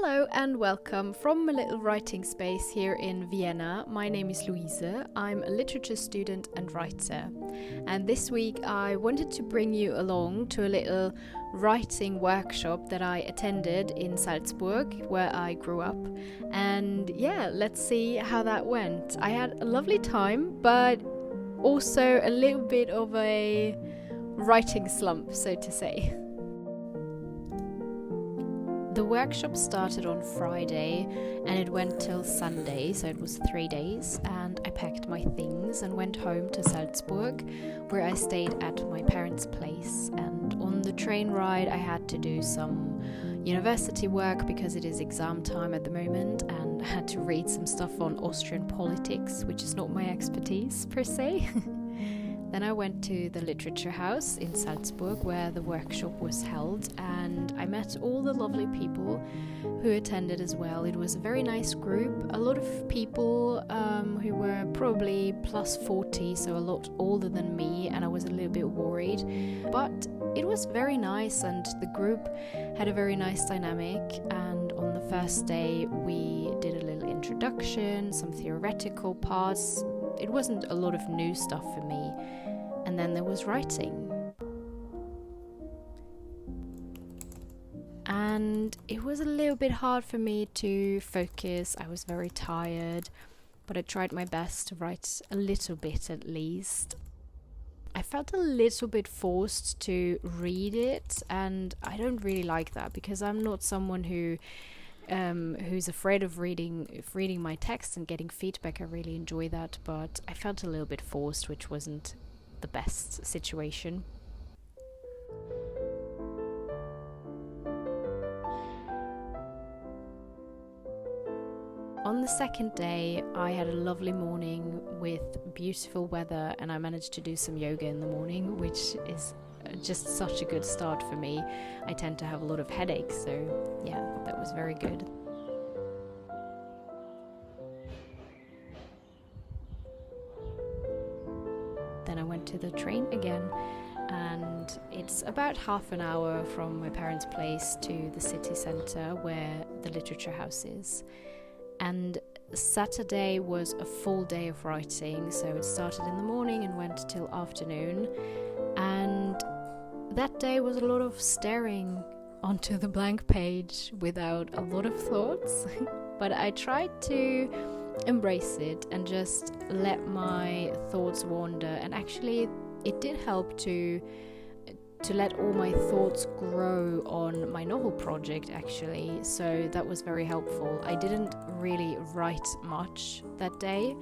Hello and welcome from a little writing space here in Vienna. My name is Luise. I'm a literature student and writer. And this week I wanted to bring you along to a little writing workshop that I attended in Salzburg, where I grew up. And yeah, let's see how that went. I had a lovely time, but also a little bit of a writing slump, so to say. The workshop started on Friday and it went till Sunday, so it was 3 days, and I packed my things and went home to Salzburg, where I stayed at my parents' place. And on the train ride I had to do some university work because it is exam time at the moment, and I had to read some stuff on Austrian politics, which is not my expertise per se. Then I went to the literature house in Salzburg where the workshop was held, and I met all the lovely people who attended as well. It was a very nice group, a lot of people who were probably plus 40, so a lot older than me, and I was a little bit worried. But it was very nice, and the group had a very nice dynamic. And on the first day we did a little introduction, some theoretical parts. It wasn't a lot of new stuff for me. And then there was writing. And it was a little bit hard for me to focus. I was very tired, but I tried my best to write a little bit at least. I felt a little bit forced to read it, and I don't really like that because I'm not someone who's afraid of reading my text and getting feedback. I really enjoy that, but I felt a little bit forced, which wasn't the best situation. On the second day, I had a lovely morning with beautiful weather, and I managed to do some yoga in the morning, which is just such a good start for me. I tend to have a lot of headaches, so yeah, that was very good. Then I went to the train again, and it's about half an hour from my parents' place to the city centre where the literature house is. And Saturday was a full day of writing, so it started in the morning and went till afternoon. And that day was a lot of staring onto the blank page without a lot of thoughts. But I tried to embrace it and just let my thoughts wander, and actually it did help to let all my thoughts grow on my novel project, actually, so that was very helpful. I didn't really write much that day,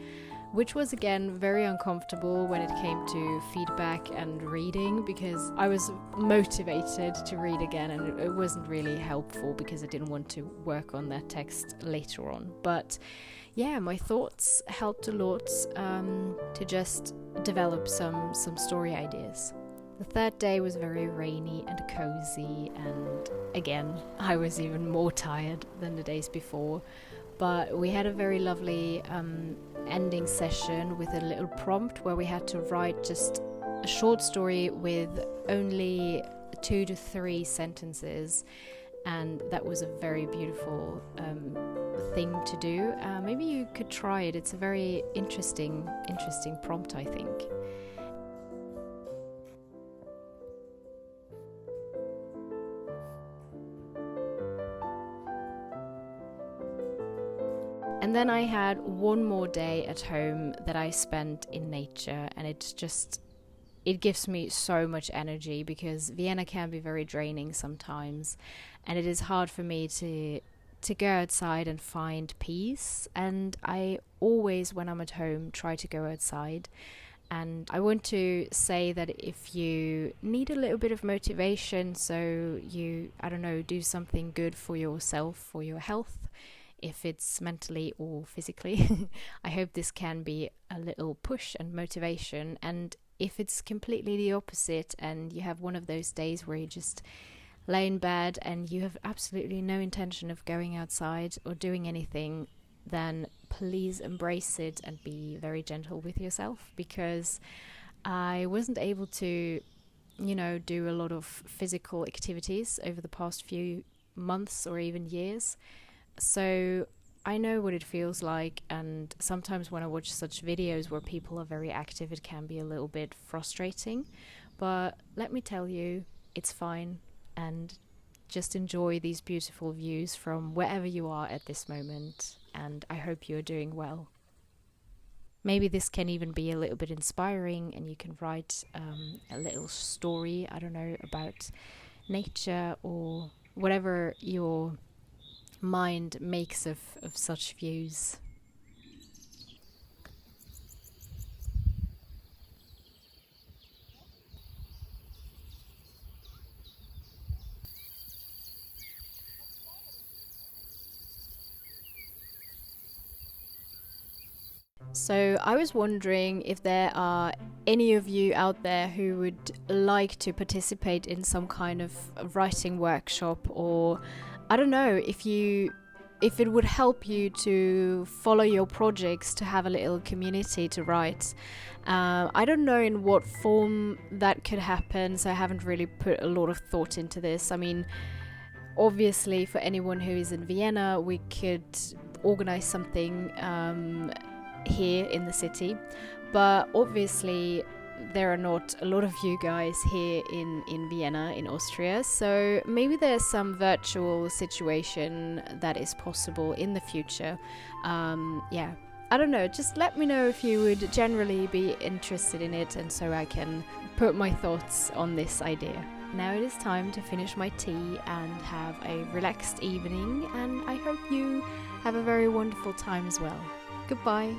which was again very uncomfortable when it came to feedback and reading, because I was motivated to read again, and it wasn't really helpful because I didn't want to work on that text later on. But yeah, my thoughts helped a lot to just develop some story ideas. The third day was very rainy and cozy, and again, I was even more tired than the days before. But we had a very lovely ending session with a little prompt where we had to write just a short story with only 2 to 3 sentences, and that was a very beautiful thing to do. Maybe you could try it. It's a very interesting prompt, I think. And then I had one more day at home that I spent in nature, and it gives me so much energy, because Vienna can be very draining sometimes, and it is hard for me to go outside and find peace. And I always, when I'm at home, try to go outside. And I want to say that if you need a little bit of motivation, so you, I don't know, do something good for yourself, for your health, if it's mentally or physically, I hope this can be a little push and motivation. And if it's completely the opposite and you have one of those days where you just lay in bed and you have absolutely no intention of going outside or doing anything, then please embrace it and be very gentle with yourself, because I wasn't able to, do a lot of physical activities over the past few months or even years. So I know what it feels like, and sometimes when I watch such videos where people are very active, it can be a little bit frustrating. But let me tell you, it's fine, and just enjoy these beautiful views from wherever you are at this moment, and I hope you're doing well. Maybe this can even be a little bit inspiring, and you can write a little story, I don't know, about nature or whatever your mind makes of such views. So, I was wondering if there are any of you out there who would like to participate in some kind of writing workshop, or I don't know, if it would help you to follow your projects, to have a little community to write. I don't know in what form that could happen, so I haven't really put a lot of thought into this. I mean, obviously, for anyone who is in Vienna, we could organize something here in the city, but obviously there are not a lot of you guys here in Vienna, in Austria, so maybe there's some virtual situation that is possible in the future. Yeah, I don't know, just let me know if you would generally be interested in it, and so I can put my thoughts on this idea. Now it is time to finish my tea and have a relaxed evening, and I hope you have a very wonderful time as well. Goodbye.